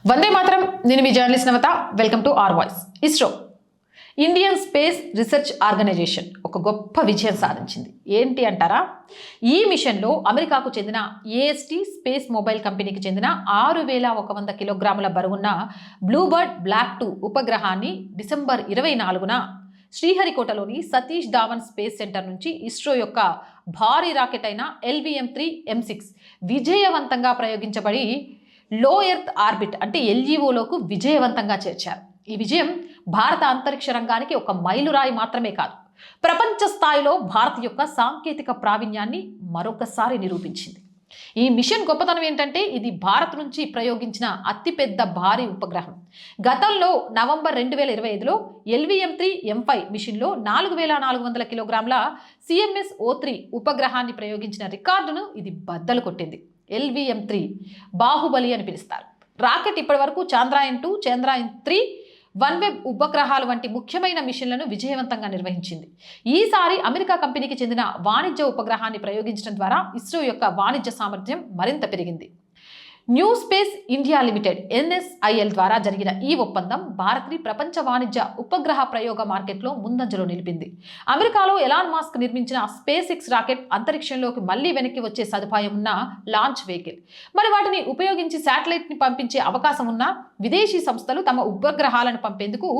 వందే మాత్రం. నేను మీ journalist Navata. Welcome to R voice. ISRO Indian Space Research Organisation ఒక గొప్ప విజయం సాధించింది. ఏంటి అంటారా? ఈ మిషన్లో అమెరికాకు చెందిన ఏఎస్టీ స్పేస్ మొబైల్ కంపెనీకి చెందిన 6100 కిలోగ్రాముల బరువున్న బ్లూబర్డ్ బ్లాక్ 2 ఉపగ్రహాన్ని డిసెంబర్ 24న శ్రీహరికోటలోని సతీష్ ధావన్ స్పేస్ సెంటర్ నుంచి ఇస్రో యొక్క భారీ రాకెట్ అయిన LVM-3 M6 విజయవంతంగా ప్రయోగించబడి లో ఎర్త్ ఆర్బిట్ అంటే LEOలోకి విజయవంతంగా చేర్చారు. ఈ విజయం భారత అంతరిక్ష రంగానికి ఒక మైలురాయి మాత్రమే కాదు, ప్రపంచ స్థాయిలో భారత్ యొక్క సాంకేతిక ప్రావీణ్యాన్ని మరొకసారి నిరూపించింది. ఈ మిషన్ గొప్పతనం ఏంటంటే ఇది భారత్ నుంచి ప్రయోగించిన అతిపెద్ద భారీ ఉపగ్రహం. గతంలో నవంబర్ 2025లో LVM-3 M5 మిషన్లో 4400 కిలోగ్రాముల CMS-03 ఉపగ్రహాన్ని ప్రయోగించిన రికార్డును ఇది బద్దలు కొట్టింది. LVM-3 బాహుబలి అని పిలుస్తారు. రాకెట్ ఇప్పటి వరకు చంద్రయాన్-2, చంద్రయాన్-3, వన్వెబ్ ఉపగ్రహాలు వంటి ముఖ్యమైన మిషన్లను విజయవంతంగా నిర్వహించింది. ఈసారి అమెరికా కంపెనీకి చెందిన వాణిజ్య ఉపగ్రహాన్ని ప్రయోగించడం ద్వారా ఇస్రో యొక్క వాణిజ్య సామర్థ్యం మరింత పెరిగింది. New space India limited NSIL ద్వారా జరిగిన ఈ ఒప్పందం భారత్ని ప్రపంచ వాణిజ్య ఉపగ్రహ ప్రయోగ మార్కెట్లో ముందంజలో నిలిపింది. అమెరికాలో ఎలాన్ మాస్క్ నిర్మించిన SpaceX రాకెట్ అంతరిక్షంలోకి మళ్లీ వెనక్కి వచ్చే సదుపాయం ఉన్న లాంచ్ వెహికల్. మరి వాటిని ఉపయోగించి శాటిలైట్ని పంపించే అవకాశం ఉన్న విదేశీ సంస్థలు తమ ఉపగ్రహాలను పంపేందుకు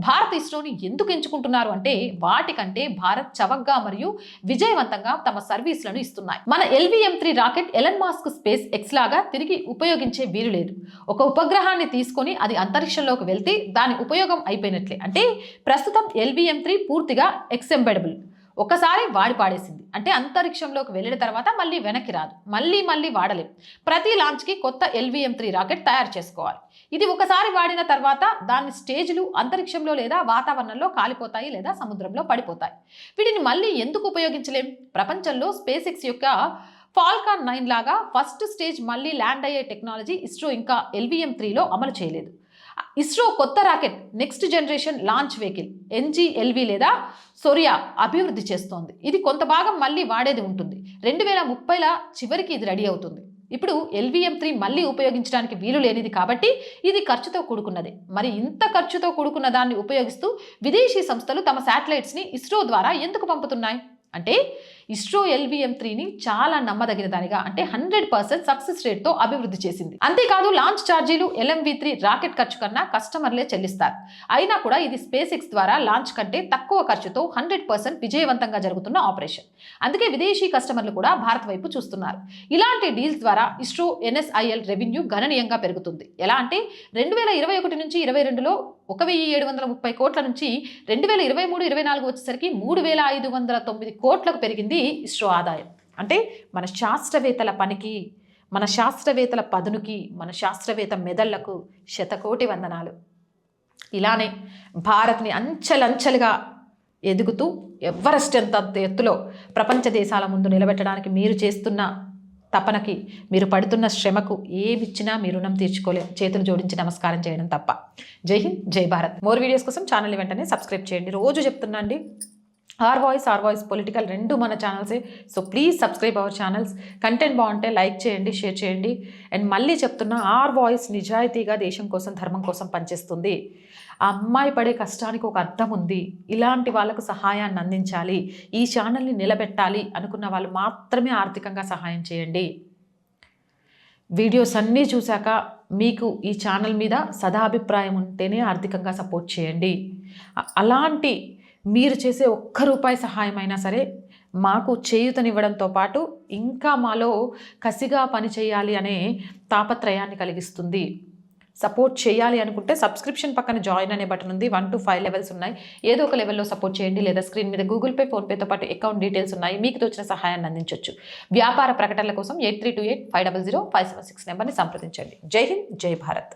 భారత్ ఇస్రోని ఎందుకు ఎంచుకుంటున్నారు అంటే వాటికంటే భారత్ చవకగా మరియు విజయవంతంగా తమ సర్వీసులను ఇస్తున్నాయి. మన LVM-3 rocket Elon Musk SpaceX లాగా తిరిగి ఉపయోగించే వీలు లేదు. ఒక ఉపగ్రహాన్ని తీసుకొని అది అంతరిక్షంలోకి వెళ్తే దాని ఉపయోగం అయిపోయినట్లే. అంటే ప్రస్తుతం LVM-3 పూర్తిగా ఎక్సెంబెడబుల్. ఒకసారి వాడి పాడేసింది అంటే అంతరిక్షంలోకి వెళ్ళిన తర్వాత మళ్ళీ వెనక్కి రాదు, మళ్ళీ వాడలేం. ప్రతి లాంచ్కి కొత్త LVM-3 రాకెట్ తయారు చేసుకోవాలి. ఇది ఒకసారి వాడిన తర్వాత దాని స్టేజ్లు అంతరిక్షంలో లేదా వాతావరణంలో కాలిపోతాయి లేదా సముద్రంలో పడిపోతాయి. వీటిని మళ్ళీ ఎందుకు ఉపయోగించలేం? ప్రపంచంలో SpaceX యొక్క ఫాల్కాన్ 9 లాగా ఫస్ట్ స్టేజ్ మళ్ళీ ల్యాండ్ అయ్యే టెక్నాలజీ ఇస్రో ఇంకా LVM-3లో అమలు చేయలేదు. ఇస్రో కొత్త rocket next generation launch vehicle NGLV లేదా సొరియా అభివృద్ధి చేస్తోంది. ఇది కొంత భాగం మళ్ళీ వాడేది ఉంటుంది. 2030ల చివరికి ఇది రెడీ అవుతుంది. ఇప్పుడు LVM-3 మళ్ళీ ఉపయోగించడానికి వీలు లేనిది కాబట్టి ఇది ఖర్చుతో కూడుకున్నది. మరి ఇంత ఖర్చుతో కూడుకున్న దాన్ని ఉపయోగిస్తూ విదేశీ సంస్థలు తమ శాటిలైట్స్ని ఇస్రో ద్వారా ఎందుకు పంపుతున్నాయి అంటే ఇస్రో LVM-3ని చాలా నమ్మదగిన దానిగా అంటే 100% సక్సెస్ రేట్తో అభివృద్ధి చేసింది. అంతేకాదు లాంచ్ ఛార్జీలు LMV-3 రాకెట్ ఖర్చు కన్నా కస్టమర్లే చెల్లిస్తారు. అయినా కూడా ఇది SpaceX ద్వారా లాంచ్ కంటే తక్కువ ఖర్చుతో 100% విజయవంతంగా జరుగుతున్న ఆపరేషన్. అందుకే విదేశీ కస్టమర్లు కూడా భారత్ వైపు చూస్తున్నారు. ఇలాంటి డీల్స్ ద్వారా ఇస్రో NSIL రెవెన్యూ గణనీయంగా పెరుగుతుంది. ఎలా అంటే 2021 నుంచి 22లో 1730 కోట్ల నుంచి 2023-24 వచ్చేసరికి 3509 కోట్లకు పెరిగింది ఇస్రో ఆదాయం. అంటే మన శాస్త్రవేత్తల పనికి, మన శాస్త్రవేత్తల పదునుకి, మన శాస్త్రవేత్త మెదళ్లకు శతకోటి వందనాలు. ఇలానే భారత్ని అంచెలంచెలుగా ఎదుగుతూ ఎవరెస్ట్ ఎంత ఎత్తులో ప్రపంచ దేశాల ముందు నిలబెట్టడానికి మీరు చేస్తున్న తపనకి, మీరు పడుతున్న శ్రమకు ఏమిచ్చినా మీ రుణం తీర్చుకోలేం. చేతులు జోడించి నమస్కారం చేయడం తప్ప. జై హింద్, జై భారత్. మోర్ వీడియోస్ కోసం ఛానల్ని వెంటనే సబ్స్క్రైబ్ చేయండి. రోజు చెప్తున్నా అండి, ఆర్ వాయిస్ పొలిటికల్ రెండు మన ఛానల్సే. So please subscribe our channels. Content బాగుంటే లైక్ చేయండి, షేర్ చేయండి. అండ్ మళ్ళీ చెప్తున్నా, ఆర్ వాయిస్ నిజాయితీగా దేశం కోసం, ధర్మం కోసం పనిచేస్తుంది. ఆ అమ్మాయి పడే కష్టానికి ఒక అర్థం ఉంది. ఇలాంటి వాళ్ళకు సహాయాన్ని అందించాలి, ఈ ఛానల్ని నిలబెట్టాలి అనుకున్న వాళ్ళు మాత్రమే ఆర్థికంగా సహాయం చేయండి. వీడియోస్ అన్నీ చూశాక మీకు ఈ ఛానల్ మీద సదాభిప్రాయం ఉంటేనే ఆర్థికంగా సపోర్ట్ చేయండి. అలాంటి మీరు చేసే ఒక్క రూపాయి సహాయమైనా సరే మాకు చేయూతనివ్వడంతో పాటు ఇంకా మాలో కసిగా పని చేయాలి అనే తాపత్రయాన్ని కలిగిస్తుంది. సపోర్ట్ చేయాలి అనుకుంటే సబ్స్క్రిప్షన్ పక్కన జాయిన్ అనే బటన్ ఉంది. 1 to 5 లెవెల్స్ ఉన్నాయి. ఏదో ఒక లెవెల్లో సపోర్ట్ చేయండి. లేదా స్క్రీన్ మీద గూగుల్ పే, ఫోన్పేతో పాటు అకౌంట్ డీటెయిల్స్ ఉన్నాయి. మీకు తోచిన సహాయాన్ని అందించవచ్చు. వ్యాపార ప్రకటనల కోసం 8328500576 నెంబర్ని సంప్రదించండి. జై హింద్, జై భారత్.